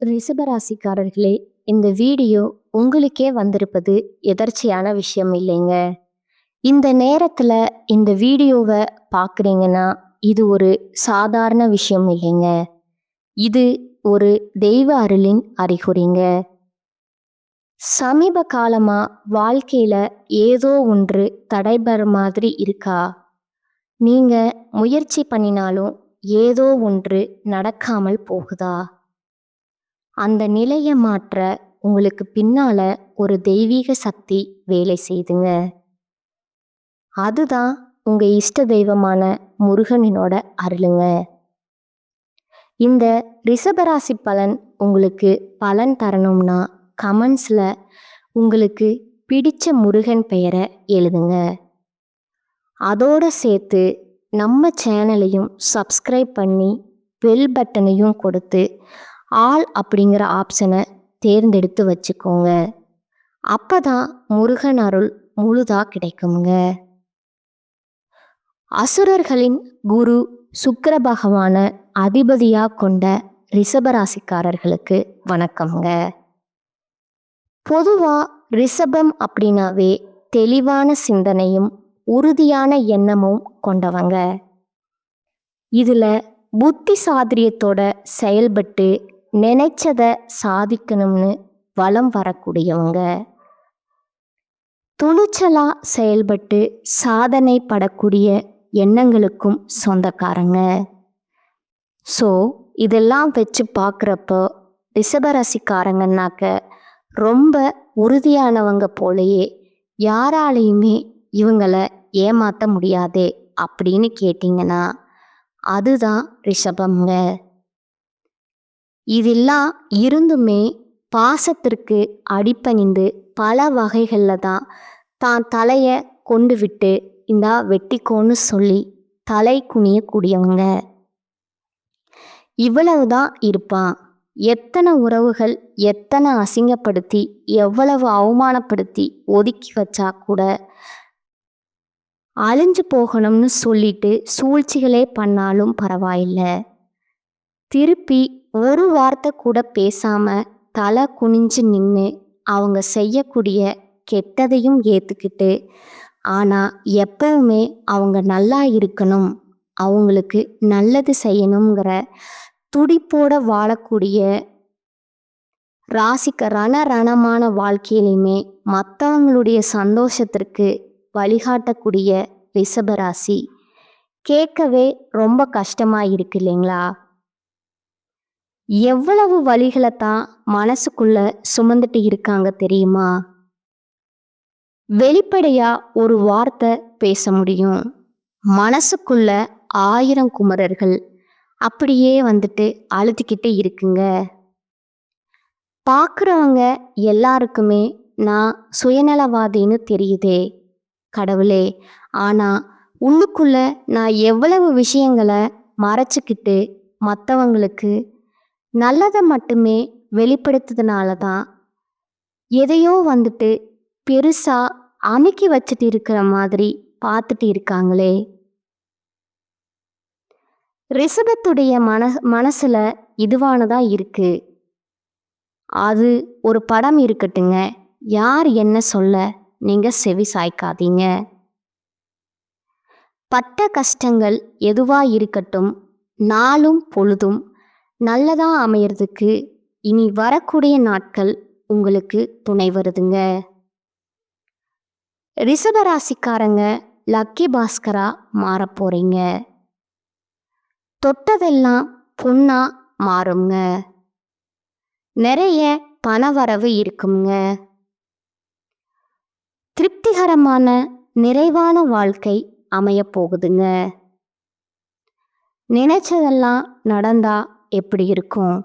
ரிஷபராசிக்காரர்களே, இந்த வீடியோ உங்களுக்கே வந்திருப்பது எதர்ச்சியான விஷயம் இல்லைங்க. இந்த நேரத்துல இந்த வீடியோவை பார்க்குறீங்கன்னா, இது ஒரு சாதாரண விஷயம் இல்லைங்க. இது ஒரு தெய்வ அருளின் அறிகுறிங்க. சமீப காலமா வாழ்க்கையில ஏதோ ஒன்று தடைபெற மாதிரி இருக்கா? நீங்க முயற்சி பண்ணினாலும் ஏதோ ஒன்று நடக்காமல் போகுதா? அந்த நிலையை மாற்ற உங்களுக்கு பின்னால ஒரு தெய்வீக சக்தி வேலை செய்துங்க. அதுதான் உங்க இஷ்ட தெய்வமான முருகனினோட அருளுங்க. இந்த ரிஷபராசி பலன் உங்களுக்கு பலன் தரணும்னா கமெண்ட்ஸ்ல உங்களுக்கு பிடிச்ச முருகன் பெயரை எழுதுங்க. அதோட சேர்த்து நம்ம சேனலையும் சப்ஸ்கிரைப் பண்ணி பெல் பட்டனையும் கொடுத்து ஆல் அப்படிங்கிற ஆப்ஷனை தேர்ந்தெடுத்து வச்சுக்கோங்க. அப்பதான் முருகன் அருள் முழுதா கிடைக்குங்க. அசுரர்களின் குரு சுக்கிர பகவான அதிபதியா கொண்ட ரிஷபராசிக்காரர்களுக்கு வணக்கம்ங்க. பொதுவா ரிஷபம் அப்படின்னாவே தெளிவான சிந்தனையும் உறுதியான எண்ணமும் கொண்டவங்க. இதுல புத்தி சாதுரியத்தோட செயல்பட்டு நினைச்சதை சாதிக்கணும்னு வலம் வரக்கூடியவங்க. துணிச்சலா செயல்பட்டு சாதனை படக்கூடிய எண்ணங்களுக்கும் சொந்தக்காரங்க. ஸோ இதெல்லாம் வச்சு பார்க்குறப்போ ரிஷபராசிக்காரங்கன்னாக்க ரொம்ப உறுதியானவங்க போலயே யாராலையுமே இவங்களை ஏமாற்ற முடியாதே அப்படின்னு கேட்டிங்கன்னா அதுதான் ரிஷபம்ங்க. இதெல்லாம் இருந்துமே பாசத்திற்கு அடிபணிந்து பல வகைகளில் தான் தலையை கொண்டு விட்டு இந்தா வெட்டிக்கோன்னு சொல்லி தலை குனியக்கூடியவங்க. இவ்வளவுதான் இருப்பான். எத்தனை உறவுகள் எத்தனை அசிங்கப்படுத்தி எவ்வளவு அவமானப்படுத்தி ஒதுக்கி வச்சா கூட அழிஞ்சு போகணும்னு சொல்லிட்டு சூழ்ச்சிகளே பண்ணாலும் பரவாயில்லை, திருப்பி ஒரு வார்த்தை கூட பேசாம தலை குனிஞ்சு நின்று அவங்க செய்யக்கூடிய கெட்டதையும் ஏற்றுக்கிட்டு ஆனால் எப்பவுமே அவங்க நல்லா இருக்கணும், அவங்களுக்கு நல்லது செய்யணுங்கிற துடிப்போட வாழக்கூடிய ராசிக்கு ரணமான வாழ்க்கையிலுமே மற்றவங்களுடைய சந்தோஷத்திற்கு வழிகாட்டக்கூடிய ரிஷபராசி கேட்கவே ரொம்ப கஷ்டமா இருக்கு இல்லைங்களா? எவ்வளவு வழிகளை தான் மனசுக்குள்ள சுமந்துட்டு இருக்காங்க தெரியுமா? வெளிப்படையா ஒரு வார்த்தை பேச முடியும், மனசுக்குள்ள 1000 குமரர்கள் அப்படியே வந்துட்டு அழுத்திக்கிட்டு இருக்குங்க. பார்க்குறவங்க எல்லாருக்குமே நான் சுயநலவாதின்னு தெரியுதே கடவுளே, ஆனால் உள்ளுக்குள்ள நான் எவ்வளவு விஷயங்களை மறைச்சிக்கிட்டு மற்றவங்களுக்கு நல்லதை மட்டுமே வெளிப்படுத்துறதுனால தான் எதையோ வந்துட்டு பெருசாக அமுக்கி வச்சுட்டு இருக்கிற மாதிரி பார்த்துட்டு இருக்காங்களே. ரிஷபத்துடைய மனசில் இதுவானதான் இருக்கு. அது ஒரு படம் இருக்கட்டுங்க, யார் என்ன சொல்ல நீங்கள் செவி சாய்க்காதீங்க. பட்ட கஷ்டங்கள் எதுவாக இருக்கட்டும், நாளும் பொழுதும் நல்லதா அமையறதுக்கு இனி வரக்கூடிய நாட்கள் உங்களுக்கு துணை வருதுங்க. ரிஷபராசிக்காரங்க லக்கி பாஸ்கரா மாறப்போறீங்க. தொட்டதெல்லாம் பொண்ணா மாறுங்க. நிறைய பணவரவு இருக்குங்க. திருப்திகரமான நிறைவான வாழ்க்கை அமைய போகுதுங்க. நினைச்சதெல்லாம் நடந்தா எப்படி இருக்கும்?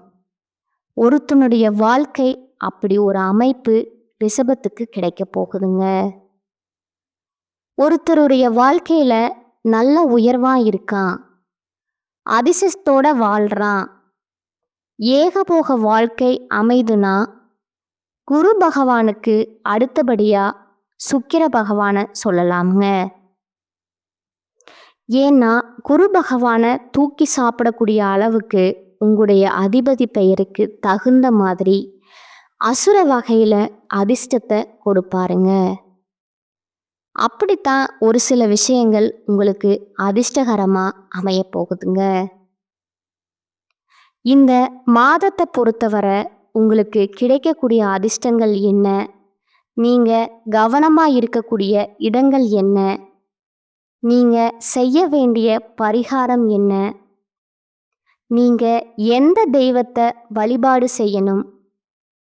ஒருத்தனுடைய வாழ்க்கை அப்படி ஒரு அமைப்பு ரிஷபத்துக்கு கிடைக்க போகுதுங்க. ஒருத்தருடைய வாழ்க்கையில நல்ல உயர்வா இருக்கான், அதிர்ஷ்டத்தோட வாழ்றான், ஏகபோக வாழ்க்கை அமைதுனா குரு பகவானுக்கு அடுத்தபடியா சுக்கிர பகவானை சொல்லலாமுங்க. ஏன்னா குரு பகவானை தூக்கி சாப்பிடக்கூடிய அளவுக்கு உங்களுடைய அதிபதி பெயருக்கு தகுந்த மாதிரி அசுர வகையில் அதிர்ஷ்டத்தை கொடுப்பாருங்க. அப்படித்தான் ஒரு சில விஷயங்கள் உங்களுக்கு அதிர்ஷ்டகரமாக அமைய போகுதுங்க. இந்த மாதத்தை பொறுத்தவரை உங்களுக்கு கிடைக்கக்கூடிய அதிர்ஷ்டங்கள் என்ன, நீங்கள் கவனமாக இருக்கக்கூடிய இடங்கள் என்ன, நீங்கள் செய்ய வேண்டிய பரிகாரம் என்ன, நீங்கள் எந்த தெய்வத்தை வழிபாடு செய்யணும்,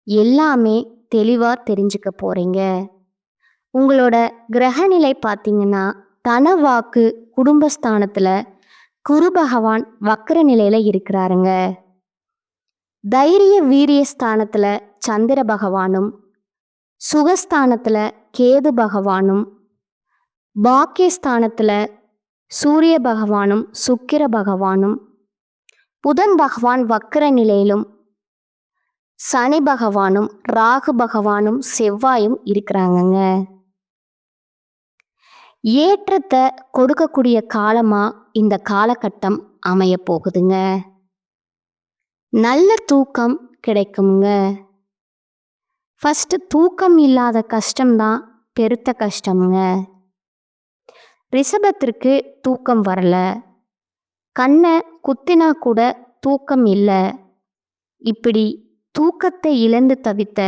எல்லாமே தெளிவாக தெரிஞ்சுக்க போகிறீங்க. உங்களோட கிரகநிலை பார்த்தீங்கன்னா தனவாக்கு குடும்பஸ்தானத்தில் குரு பகவான் வக்ர நிலையில் இருக்கிறாருங்க. தைரிய வீரிய ஸ்தானத்தில் சந்திர பகவானும், சுகஸ்தானத்தில் கேது பகவானும், பாக்கியஸ்தானத்தில் சூரிய பகவானும் சுக்கிர பகவானும், புதன் பகவான் வக்ர நிலையிலும் சனி பகவானும் ராகு பகவானும் செவ்வாயும் இருக்கிறாங்கங்க. ஏற்றத்தை கொடுக்கக்கூடிய காலமாக இந்த காலகட்டம் அமைய போகுதுங்க. நல்ல தூக்கம் கிடைக்குங்க. ஃபஸ்ட்டு தூக்கம் இல்லாத கஷ்டம்தான் பெருத்த கஷ்டமுங்க. ரிஷபத்திற்கு தூக்கம் வரல, கண்ணை குத்தினா கூட தூக்கம் இல்லை, இப்படி தூக்கத்தை இழந்து தவித்த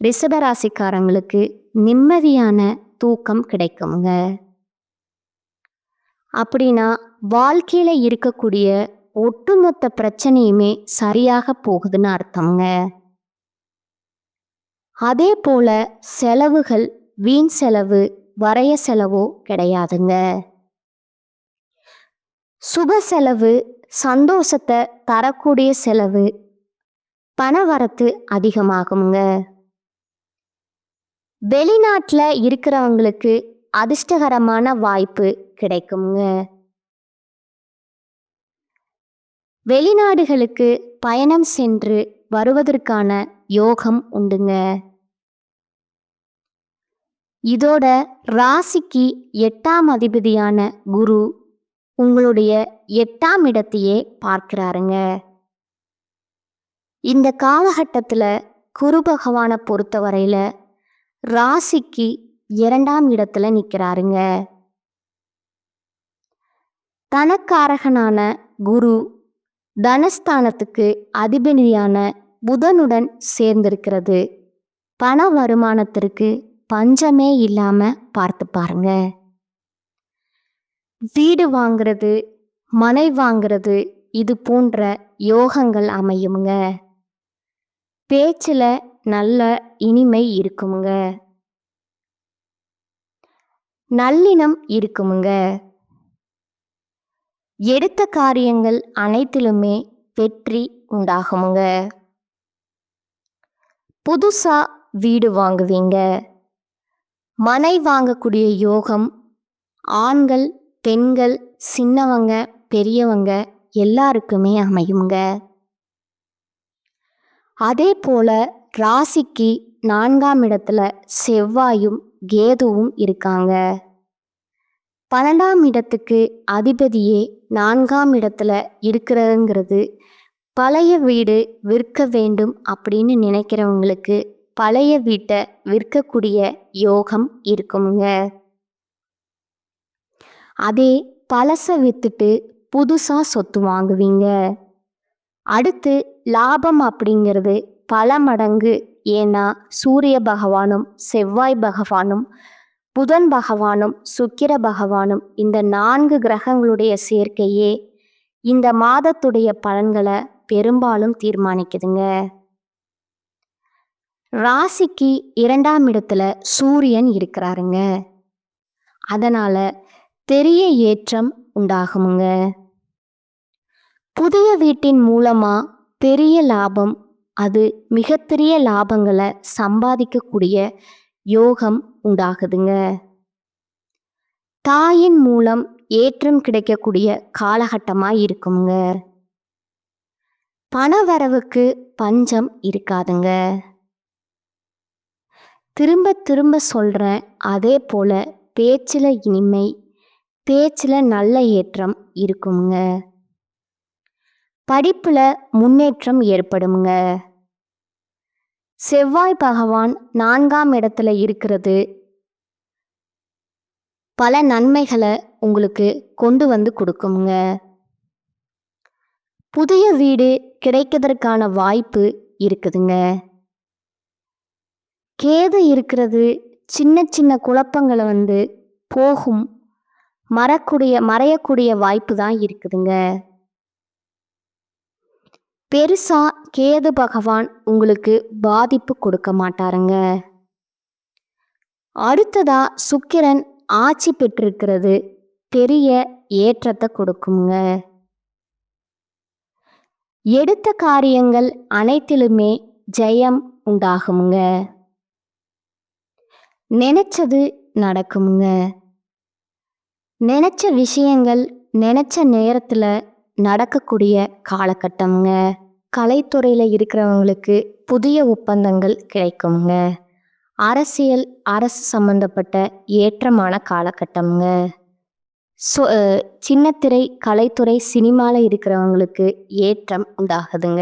ரிஷபராசிக்காரங்களுக்கு நிம்மதியான தூக்கம் கிடைக்குங்க. அப்படின்னா வாழ்க்கையில் இருக்கக்கூடிய ஒட்டுமொத்த பிரச்சனையுமே சரியாக போகுதுன்னு அர்த்தம்ங்க. அதே போல செலவுகள் வீண் செலவு வரைய செலவோ கிடையாதுங்க. சுப செலவு, சந்தோஷத்தை தரக்கூடிய செலவு, பணவரத்து அதிகமாகுங்க. வெளிநாட்டில் இருக்கிறவங்களுக்கு அதிர்ஷ்டகரமான வாய்ப்பு கிடைக்குங்க. வெளிநாடுகளுக்கு பயணம் சென்று வருவதற்கான யோகம் உண்டுங்க. இதோட ராசிக்கு 8ஆம் அதிபதியான குரு உங்களுடைய 8ஆம் இடத்தையே பார்க்கிறாருங்க. இந்த காலகட்டத்தில் குரு பகவானை பொறுத்தவரையில் ராசிக்கு 2ஆம் இடத்துல நிற்கிறாருங்க. தனக்காரகனான குரு தனஸ்தானத்துக்கு அதிபதியான புதனுடன் சேர்ந்திருக்கிறது பண வருமானத்திற்கு பஞ்சமே இல்லாமல் பார்த்து பாருங்க. வீடு வாங்கிறது, மனை வாங்கிறது, இது போன்ற யோகங்கள் அமையுங்க. பேச்சில் நல்ல இனிமை இருக்குமுங்க. நல்லினம் இருக்குமுங்க. எடுத்த காரியங்கள் அனைத்திலுமே வெற்றி உண்டாகுமுங்க. புதுசா வீடு வாங்குவீங்க. மனை வாங்கக்கூடிய யோகம் ஆண்கள், பெண்கள், சின்னவங்க, பெரியவங்க எல்லாருக்குமே அமையுங்க. அதே போல ராசிக்கு 4ஆம் இடத்துல செவ்வாயும் கேதுவும் இருக்காங்க. 12ஆம் இடத்துக்கு அதிபதியே 4ஆம் இடத்துல இருக்கிறதுங்கிறது பழைய வீடு விற்க வேண்டும் அப்படின்னு நினைக்கிறவங்களுக்கு பழைய வீட்டை விற்கக்கூடிய யோகம் இருக்குங்க. அதே பழசை விற்றுட்டு புதுசாக சொத்து வாங்குவீங்க. அடுத்து லாபம் அப்படிங்கிறது பல மடங்கு. ஏன்னா சூரிய பகவானும் செவ்வாய் பகவானும் புதன் பகவானும் சுக்கிர பகவானும் இந்த 4 கிரகங்களுடைய சேர்க்கையே இந்த மாதத்துடைய பலன்களை பெரும்பாலும் தீர்மானிக்குதுங்க. ராசிக்கு 2ஆம் இடத்துல சூரியன் இருக்கிறாருங்க. அதனால பெரிய ஏற்றம் உண்டாகுமுங்க. புதிய வீட்டின் மூலமா பெரிய லாபம், அது மிகப்பெரிய லாபங்களை சம்பாதிக்கக்கூடிய யோகம் உண்டாகுதுங்க. தாயின் மூலம் ஏற்றம் கிடைக்கக்கூடிய காலகட்டமாக இருக்குங்க. பணவரவுக்கு பஞ்சம் இருக்காதுங்க. திரும்ப திரும்ப சொல்கிறேன், அதே போல் பேச்சில் இனிமை, பேச்சில் நல்ல ஏற்றம் இருக்குங்க. படிப்புல முன்னேற்றம் ஏற்படுங்க. செவ்வாய் பகவான் 4ஆம் இடத்துல இருக்கிறது பல நன்மைகளை உங்களுக்கு கொண்டு வந்து கொடுக்குங்க. புதிய வீடு கிடைக்கிறதுக்கான வாய்ப்பு இருக்குதுங்க. கேது இருக்கிறது சின்ன சின்ன குழப்பங்களை போகும் மறையக்கூடிய வாய்ப்பு தான் இருக்குதுங்க. பெருசா கேது பகவான் உங்களுக்கு பாதிப்பு கொடுக்க மாட்டாருங்க. அடுத்ததா சுக்கிரன் ஆட்சி பெற்றிருக்கிறது பெரிய ஏற்றத்தை கொடுக்குங்க. எடுத்த காரியங்கள் அனைத்திலுமே ஜெயம் உண்டாகுங்க. நினைச்சது நடக்குங்க. நினைச்ச விஷயங்கள் நினைச்ச நேரத்துல நடக்கக்கூடிய காலகட்டம்ங்க. கலைத்துறையில இருக்கிறவங்களுக்கு புதிய ஒப்பந்தங்கள் கிடைக்குங்க. அரசு சம்பந்தப்பட்ட ஏற்றமான காலகட்டம்ங்க. சின்னத்திரை கலைத்துறை சினிமாவில் இருக்கிறவங்களுக்கு ஏற்றம் உண்டாகுதுங்க.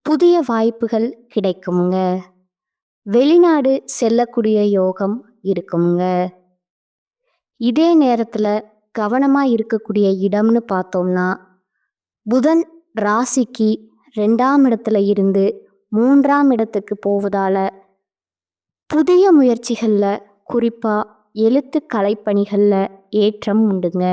புதிய வாய்ப்புகள் கிடைக்குங்க. வெளிநாடு செல்லக்கூடிய யோகம் இருக்குங்க. இதே நேரத்தில் கவனமாக இருக்கக்கூடிய இடம்னு பார்த்தோம்னா புதன் ராசிக்கு 2ஆம் இடத்துல இருந்து 3ஆம் இடத்துக்கு போவதால புதிய முயற்சிகளில் குறிப்பாக எழுத்து கலைப்பணிகளில் ஏற்றம் உண்டுங்க.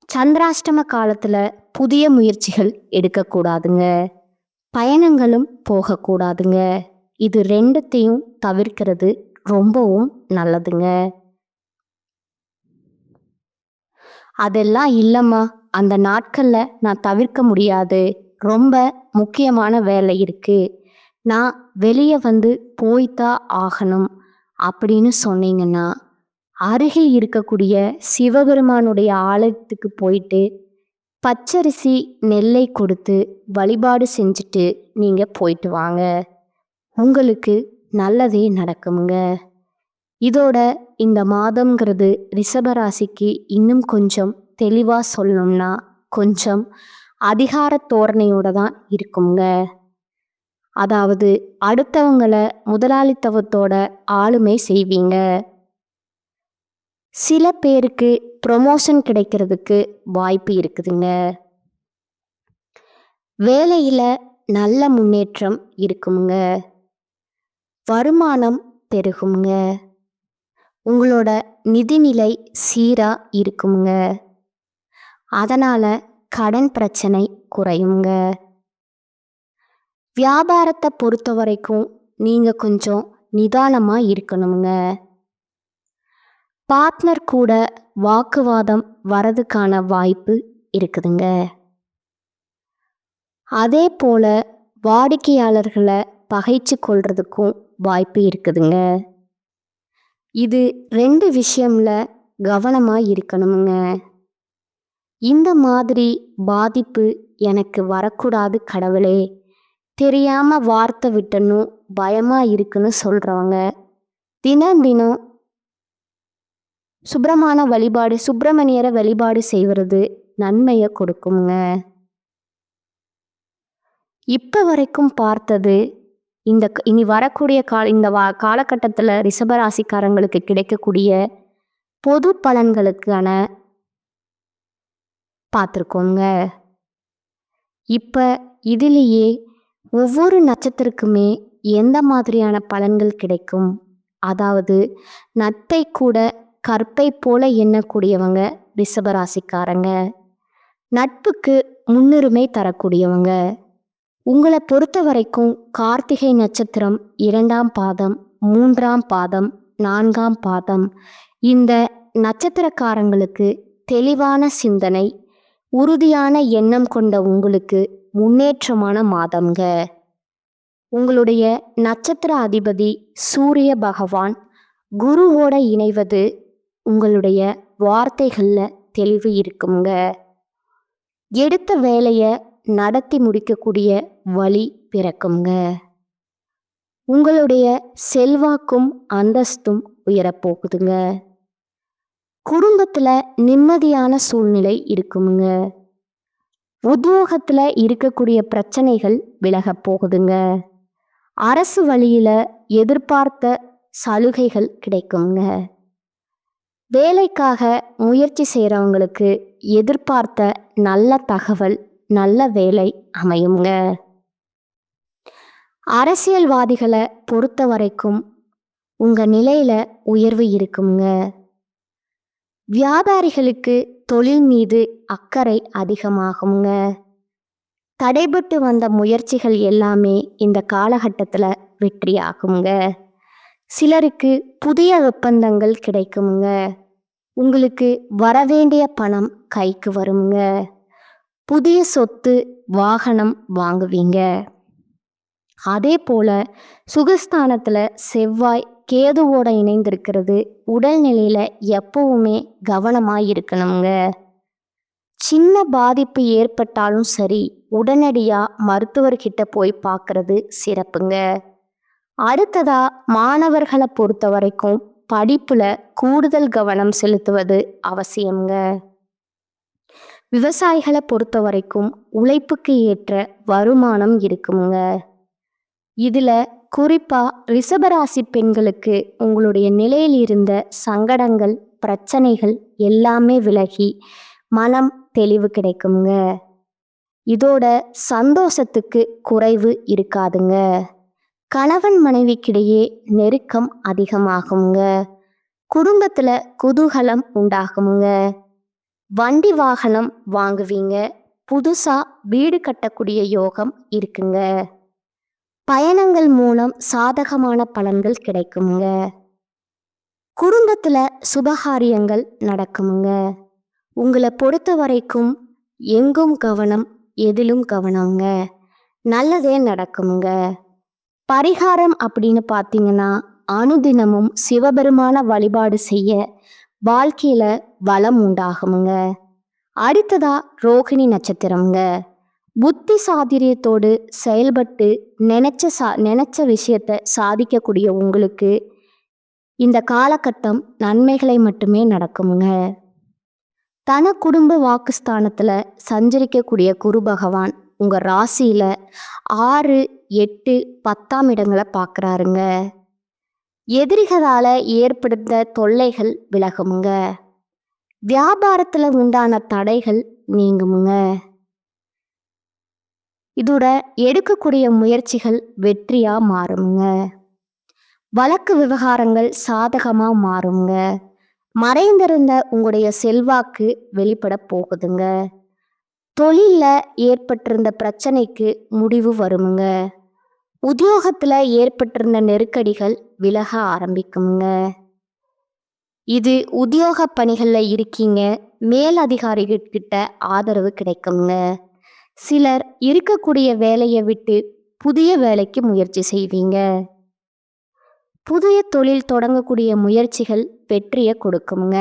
சந்திராஷ்டம காலத்தில் புதிய முயற்சிகள் எடுக்கக்கூடாதுங்க. பயணங்களும் போகக்கூடாதுங்க. இது 2த்தையும் தவிர்க்கிறது ரொம்பவும் நல்லதுங்க. அதெல்லாம் இல்லைம்மா, அந்த நாட்களில் நான் தவிர்க்க முடியாது, ரொம்ப முக்கியமான வேலை இருக்குது, நான் வெளியே போய்தான் ஆகணும் அப்படின்னு சொன்னீங்கன்னா அருகில் இருக்கக்கூடிய சிவபெருமானுடைய ஆலயத்துக்கு போயிட்டு பச்சரிசி நெல்லை கொடுத்து வழிபாடு செஞ்சுட்டு நீங்கள் போயிட்டு வாங்க. உங்களுக்கு நல்லதே நடக்குங்க. இதோட இந்த மாதம்ங்கிறது ரிஷபராசிக்கு இன்னும் கொஞ்சம் தெளிவாக சொல்லணும்னா கொஞ்சம் அதிகார தோரணையோட தான் இருக்குங்க. அதாவது அடுத்தவங்களை முதலாளித்துவத்தோட ஆளுமை செய்வீங்க. சில பேருக்கு ப்ரொமோஷன் கிடைக்கிறதுக்கு வாய்ப்பு இருக்குதுங்க. வேலையில் நல்ல முன்னேற்றம் இருக்குங்க. வருமானம் பெருகுங்க. உங்களோட நிதிநிலை சீராக இருக்குங்க. அதனால் கடன் பிரச்சனை குறையுங்க. வியாபாரத்தை பொறுத்த வரைக்கும் நீங்கள் கொஞ்சம் நிதானமாக இருக்கணுங்க. பார்ட்னர் கூட வாக்குவாதம் வரதுக்கான வாய்ப்பு இருக்குதுங்க. அதே போல் வாடிக்கையாளர்களை பகைச்சு கொள்றதுக்கும் வாய்ப்பு இருக்குதுங்க. இது 2 விஷயம்ல கவனமாக இருக்கணுங்க. இந்த மாதிரி பாதிப்பு எனக்கு வரக்கூடாது கடவுளே, தெரியாமல் வார்த்தை விட்டணும், பயமாக இருக்குன்னு சொல்கிறவங்க தினம் தினம் சுப்பிரமணியரை வழிபாடு செய்வது நன்மையை கொடுக்குங்க. இப்போ வரைக்கும் பார்த்தது இனி வரக்கூடிய இந்த காலகட்டத்தில் ரிஷபராசிக்காரங்களுக்கு கிடைக்கக்கூடிய பொது பலன்களுக்கான பார்த்துருக்கோங்க. இப்போ இதிலேயே ஒவ்வொரு நட்சத்திரக்குமே எந்த மாதிரியான பலன்கள் கிடைக்கும், அதாவது நட்பை கூட கற்பை போல எண்ணக்கூடியவங்க ரிஷபராசிக்காரங்க. நட்புக்கு முன்னுரிமை தரக்கூடியவங்க. உங்களை பொறுத்த வரைக்கும் கார்த்திகை நட்சத்திரம் 2ஆம் பாதம், 3ஆம் பாதம், 4ஆம் பாதம் இந்த நட்சத்திரக்காரங்களுக்கு தெளிவான சிந்தனை, உறுதியான எண்ணம் கொண்ட உங்களுக்கு முன்னேற்றமான மாதம்ங்க. உங்களுடைய நட்சத்திர அதிபதி சூரிய பகவான் குருவோட இணைவது உங்களுடைய வார்த்தைகளில் தெளிவு இருக்குங்க. எடுத்த வேலையை நடத்தி முடிக்கக்கூடிய வழி பிறக்குங்க. உங்களுடைய செல்வாக்கும் அந்தஸ்தும் உயரப்போகுதுங்க. குடும்பத்துல நிம்மதியான சூழ்நிலை இருக்குமுங்க. உத்தியோகத்துல இருக்கக்கூடிய பிரச்சனைகள் விலகப் போகுதுங்க. அரசு வழியில எதிர்பார்த்த சலுகைகள் கிடைக்குங்க. வேலைக்காக முயற்சி செய்றவங்களுக்கு எதிர்பார்த்த நல்ல தகவல், நல்ல வேலை அமையுங்க. அரசியல்வாதிகளை பொறுத்த வரைக்கும் உங்க நிலையில உயர்வு இருக்குங்க. வியாபாரிகளுக்கு தொழில் மீது அக்கறை அதிகமாகுங்க. தடைபட்டு வந்த முயற்சிகள் எல்லாமே இந்த காலகட்டத்தில் வெற்றியாகுங்க. சிலருக்கு புதிய ஒப்பந்தங்கள் கிடைக்குங்க. உங்களுக்கு வரவேண்டிய பணம் கைக்கு வருங்க. புதிய சொத்து, வாகனம் வாங்குவீங்க. அதே போல சுகஸ்தானத்தில் செவ்வாய் கேதுவோட இணைந்திருக்கிறது உடல்நிலையில எப்பவுமே கவனமாக இருக்கணுங்க. சின்ன பாதிப்பு ஏற்பட்டாலும் சரி, உடனடியாக மருத்துவர்கிட்ட போய் பார்க்கறது சிறப்புங்க. அடுத்ததா மாணவர்களை பொறுத்த வரைக்கும் படிப்புல கூடுதல் கவனம் செலுத்துவது அவசியம்ங்க. விவசாயிகளை பொறுத்த வரைக்கும் உழைப்புக்கு ஏற்ற வருமானம் இருக்குங்க. இதுல குறிப்பா ரிஷபராசி பெண்களுக்கு உங்களுடைய நிலையில் இருந்த சங்கடங்கள், பிரச்சனைகள் எல்லாமே விலகி மனம் தெளிவு கிடைக்குங்க. இதோட சந்தோஷத்துக்கு குறைவு இருக்காதுங்க. கணவன் மனைவிக்கிடையே நெருக்கம் அதிகமாகுங்க. குடும்பத்துல குதூகலம் உண்டாகுங்க. வண்டி வாகனம் வாங்குவீங்க. புதுசா வீடு கட்டக்கூடிய யோகம் இருக்குங்க. பயணங்கள் மூலம் சாதகமான பலன்கள் கிடைக்குங்க. குடும்பத்துல சுபகாரியங்கள் நடக்குங்க. உங்களை பொறுத்த வரைக்கும் எங்கும் கவனம், எதிலும் கவனங்க. நல்லதே நடக்குங்க. பரிகாரம் அப்படின்னு பார்த்தீங்கன்னா, அனுதினமும் சிவபெருமான வழிபாடு செய்ய வாழ்க்கையில வளம் உண்டாகுங்க. அடுத்ததா ரோகிணி நட்சத்திரம்ங்க. புத்தி சாதுரியத்தோடு செயல்பட்டு நினைச்ச விஷயத்தை சாதிக்கக்கூடிய உங்களுக்கு இந்த காலகட்டம் நன்மைகளை மட்டுமே நடக்குங்க. தன குடும்ப வாக்குஸ்தானத்துல சஞ்சரிக்கக்கூடிய குரு பகவான் உங்க ராசியில 6, 8, 10ஆம் இடங்களை பார்க்குறாருங்க. எதிரிகளால ஏற்படுத்த தொல்லைகள் விலகுமுங்க. வியாபாரத்துல உண்டான தடைகள் நீங்குமுங்க. இதோட எடுக்கக்கூடிய முயற்சிகள் வெற்றியா மாறுங்க. வழக்கு விவகாரங்கள் சாதகமா மாறுங்க. மறைந்திருந்த உங்களுடைய செல்வாக்கு வெளிப்பட போகுதுங்க. தொழில்ல ஏற்பட்டிருந்த பிரச்சனைக்கு முடிவு வருமுங்க. உத்தியோகத்துல ஏற்பட்டிருந்த நெருக்கடிகள் விலக ஆரம்பிக்குங்க. இது உத்தியோக பணிகள்ல இருக்கீங்க, மேல் அதிகாரிகிட்ட ஆதரவு கிடைக்குங்க. சிலர் இருக்கக்கூடிய வேலையை விட்டு புதிய வேலைக்கு முயற்சி செய்வீங்க. புதிய தொழில் தொடங்கக்கூடிய முயற்சிகள் வெற்றியை கொடுக்குங்க.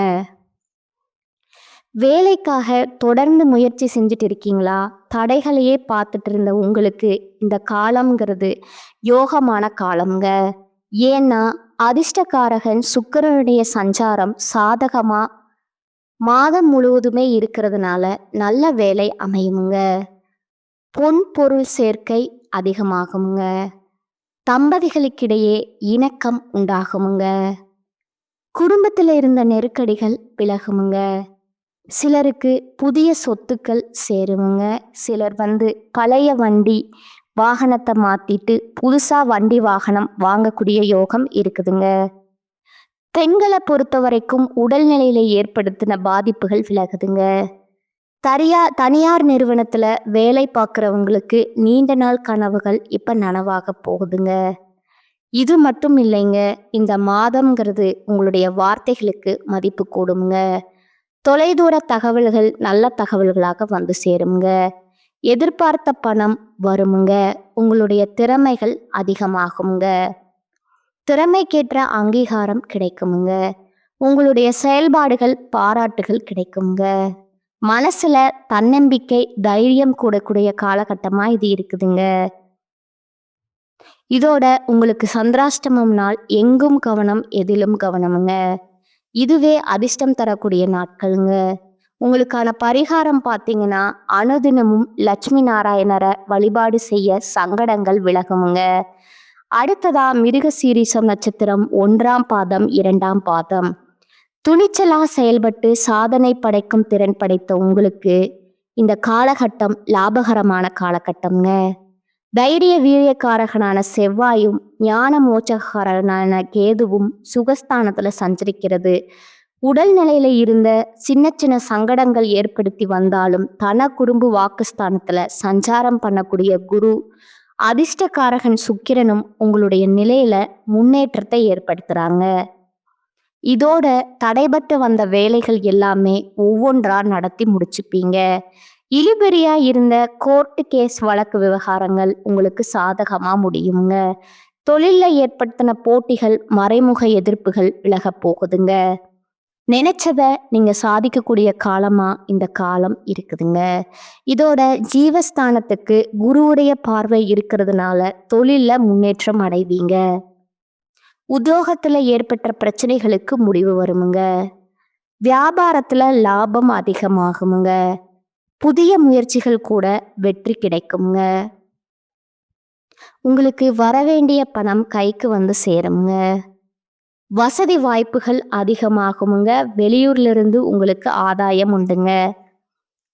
வேலைக்காக தொடர்ந்து முயற்சி செஞ்சுட்டு இருக்கீங்களா? தடைகளையே பார்த்துட்டு இருந்த உங்களுக்கு இந்த காலம்ங்கிறது யோகமான காலம்ங்க. ஏன்னா அதிர்ஷ்டக்காரகன் சுக்கிரனுடைய சஞ்சாரம் சாதகமா மாதம் முழுவதுமே இருக்கிறதுனால நல்ல வேலை அமையுங்க. பொன் பொருள் சேர்க்கை அதிகமாகுங்க. தம்பதிகளுக்கிடையே இணக்கம் உண்டாகுமுங்க. குடும்பத்தில் இருந்த நெருக்கடிகள் விலகுமுங்க. சிலருக்கு புதிய சொத்துக்கள் சேருமுங்க. சிலர் பழைய வண்டி வாகனத்தை மாத்திட்டு புதுசா வண்டி வாகனம் வாங்கக்கூடிய யோகம் இருக்குதுங்க. பெண்களை பொறுத்த வரைக்கும் உடல்நிலையில ஏற்படுத்தின பாதிப்புகள் விலகுதுங்க. தனியார் நிறுவனத்துல வேலை பார்க்குறவங்களுக்கு நீண்ட நாள் கனவுகள் இப்ப நனவாக போகுதுங்க. இது மட்டும் இல்லைங்க, இந்த மாதம்ங்கிறது உங்களுடைய வார்த்தைகளுக்கு மதிப்பு கூடுங்க. தொலைதூர தகவல்கள் நல்ல தகவல்களாக வந்து சேருங்க. எதிர்பார்த்த பணம் வருமுங்க. உங்களுடைய திறமைகள் அதிகமாகுங்க. திறமைக்கேற்ற அங்கீகாரம் கிடைக்குமுங்க. உங்களுடைய செயல்பாடுகள் பாராட்டுகள் கிடைக்குங்க. மனசுல தன்னம்பிக்கை, தைரியம் கூடக்கூடிய காலகட்டமா இது இருக்குதுங்க. இதோட உங்களுக்கு சந்திராஷ்டமம் நாள் எங்கும் கவனம், எதிலும் கவனமுங்க. இதுவே அதிர்ஷ்டம் தரக்கூடிய நாட்களுங்க. உங்களுக்கான பரிகாரம் பார்த்தீங்கன்னா, அனுதினமும் லட்சுமி நாராயணரை வழிபாடு செய்ய சங்கடங்கள் விலகுமுங்க. அடுத்ததா மிருகசீரிஷம் நட்சத்திரம் 1ஆம் பாதம் 2ஆம் பாதம். துணிச்சலா செயல்பட்டு சாதனை படைக்கும் திறன் படைத்த உங்களுக்கு இந்த காலகட்டம் லாபகரமான காலகட்டம்ங்க. தைரிய வீரியக்காரகனான செவ்வாயும் ஞான மோட்சகாரனான கேதுவும் சுகஸ்தானத்துல சஞ்சரிக்கிறது. உடல் நிலையில இருந்த சின்ன சின்ன சங்கடங்கள் ஏற்படுத்தி வந்தாலும் தன குடும்ப வாக்குஸ்தானத்துல சஞ்சாரம் பண்ணக்கூடிய குரு அதிர்ஷ்டக்காரகன் சுக்கிரனும் உங்களுடைய நிலையில முன்னேற்றத்தை ஏற்படுத்துறாங்க. இதோட தடைபட்டு வந்த வேலைகள் எல்லாமே ஒவ்வொன்றா நடத்தி முடிச்சுப்பீங்க. இழுபறியா இருந்த கோர்ட்டு கேஸ் வழக்கு விவகாரங்கள் உங்களுக்கு சாதகமா முடியுங்க. தொழில்ல ஏற்படுத்தின போட்டிகள் மறைமுக எதிர்ப்புகள் விலக போகுதுங்க. நினைச்சத நீங்க சாதிக்கக்கூடிய காலமா இந்த காலம் இருக்குதுங்க. இதோட ஜீவஸ்தானத்துக்கு குருவுடைய பார்வை இருக்கிறதுனால தொழில்ல முன்னேற்றம் அடைவீங்க. உத்தியோகத்துல ஏற்பட்ட பிரச்சனைகளுக்கு முடிவு வருமுங்க. வியாபாரத்துல லாபம் அதிகமாகுமுங்க. புதிய முயற்சிகள் கூட வெற்றி கிடைக்குங்க. உங்களுக்கு வரவேண்டிய பணம் கைக்கு வந்து சேருங்க. வசதி வாய்ப்புகள் அதிகமாகுமுங்க. வெளியூர்ல இருந்து உங்களுக்கு ஆதாயம் உண்டுங்க.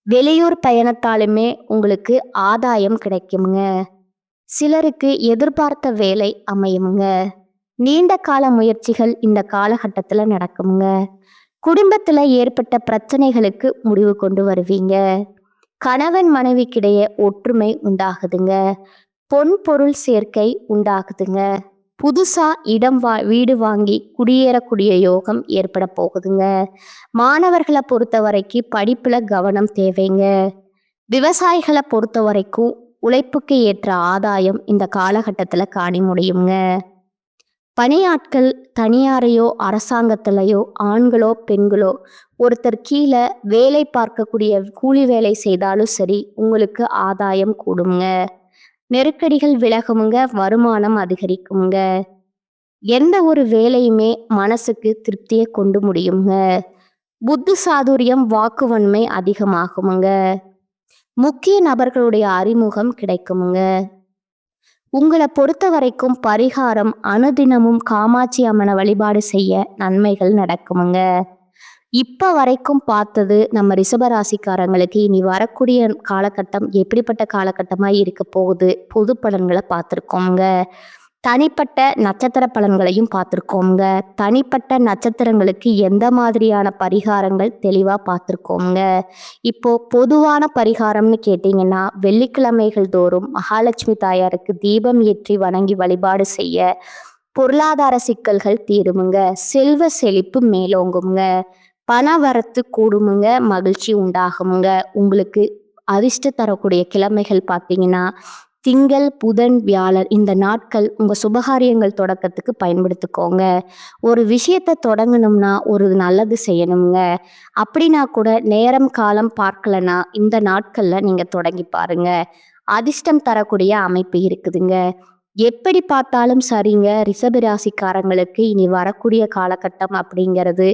வெளியூர் பயணத்தாலுமே உங்களுக்கு ஆதாயம் கிடைக்குமுங்க. சிலருக்கு எதிர்பார்த்த வேலை அமையுமுங்க. நீண்ட கால முயற்சிகள் இந்த காலகட்டத்துல நடக்குமுங்க. குடும்பத்துல ஏற்பட்ட பிரச்சனைகளுக்கு முடிவு கொண்டு வருவீங்க. கணவன் மனைவிக்கிடையே ஒற்றுமை உண்டாகுதுங்க. பொன் பொருள் சேர்க்கை உண்டாகுதுங்க. புதுசா வீடு வாங்கி குடியேறக்கூடிய யோகம் ஏற்பட போகுதுங்க. மாணவர்களை பொறுத்த வரைக்கும் படிப்புல கவனம் தேவைங்க. விவசாயிகளை பொறுத்த வரைக்கும் உழைப்புக்கு ஏற்ற ஆதாயம் இந்த காலகட்டத்துல காண முடியுங்க. பணியாட்கள் தனியாரையோ அரசாங்கத்திலையோ ஆண்களோ பெண்களோ ஒருத்தர் கீழே வேலை பார்க்கக்கூடிய கூலி வேலை செய்தாலும் சரி உங்களுக்கு ஆதாயம் கூடுங்க. நெருக்கடிகள் விலகுமுங்க. வருமானம் அதிகரிக்குங்க. எந்த ஒரு வேலையுமே மனசுக்கு திருப்தியை கொண்டு முடியுங்க. புத்தி சாதுரியம் வாக்குவன்மை அதிகமாகுமுங்க. முக்கிய நபர்களுடைய அறிமுகம் கிடைக்குமுங்க. உங்களை பொறுத்த வரைக்கும் பரிகாரம் அனுதினமும் காமாட்சி அம்மனை வழிபாடு செய்ய நன்மைகள் நடக்குமுங்க. இப்ப வரைக்கும் பார்த்தது நம்ம ரிஷபராசிக்காரங்களுக்கு இனி வரக்கூடிய காலகட்டம் எப்படிப்பட்ட காலகட்டமா இருக்க போகுது பொது பலன்களை பார்த்துருக்கோங்க. தனிப்பட்ட நட்சத்திர பலன்களையும் பார்த்துருக்கோங்க. தனிப்பட்ட நட்சத்திரங்களுக்கு எந்த மாதிரியான பரிகாரங்கள் தெளிவாக பார்த்துருக்கோங்க. இப்போ பொதுவான பரிகாரம்னு கேட்டிங்கன்னா வெள்ளிக்கிழமைகள் தோறும் மகாலட்சுமி தாயாருக்கு தீபம் ஏற்றி வணங்கி வழிபாடு செய்ய பொருளாதார சிக்கல்கள் தீருமுங்க. செல்வ செழிப்பு மேலோங்குங்க. பண வரத்து கூடுமுங்க. மகிழ்ச்சி உண்டாகுமுங்க. உங்களுக்கு அதிர்ஷ்ட தரக்கூடிய கிழமைகள் பார்த்தீங்கன்னா திங்கள் புதன் வியாழன் இந்த நாட்கள் உங்கள் சுபகாரியங்கள் தொடக்கத்துக்கு பயன்படுத்திக்கோங்க. ஒரு விஷயத்தை தொடங்கணும்னா ஒரு நல்லது செய்யணுங்க. அப்படின்னா கூட நேரம் காலம் பார்க்கலனா இந்த நாட்களில் நீங்கள் தொடங்கி பாருங்க. அதிர்ஷ்டம் தரக்கூடிய அமைப்பு இருக்குதுங்க. எப்படி பார்த்தாலும் சரிங்க. ரிஷபராசிக்காரங்களுக்கு இனி வரக்கூடிய காலகட்டம் அப்படிங்கிறது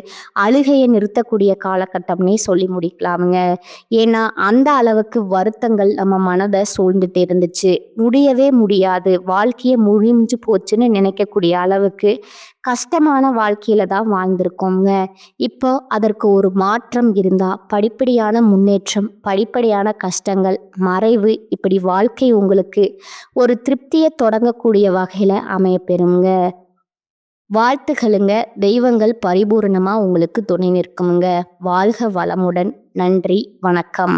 அழுகையை நிறுத்தக்கூடிய காலகட்டம்னே சொல்லி முடிக்கலாமுங்க. ஏன்னா அந்த அளவுக்கு வருத்தங்கள் நம்ம மனதை சூழ்ந்துட்டு இருந்துச்சு. முடியவே முடியாது, வாழ்க்கையை முடிஞ்சு போச்சுன்னு நினைக்கக்கூடிய அளவுக்கு கஷ்டமான வாழ்க்கையில தான் வாழ்ந்திருக்கோங்க. இப்போ அதற்கு ஒரு மாற்றம் இருந்தா படிப்படியான முன்னேற்றம், படிப்படியான கஷ்டங்கள் மறைவு, இப்படி வாழ்க்கை உங்களுக்கு ஒரு திருப்தியை தொடங்கக்கூடிய வகையில அமைய பெறுங்க. வாழ்த்துகளுங்க. தெய்வங்கள் பரிபூரணமா உங்களுக்கு துணை நிற்குமுங்க. வாழ்க வளமுடன். நன்றி, வணக்கம்.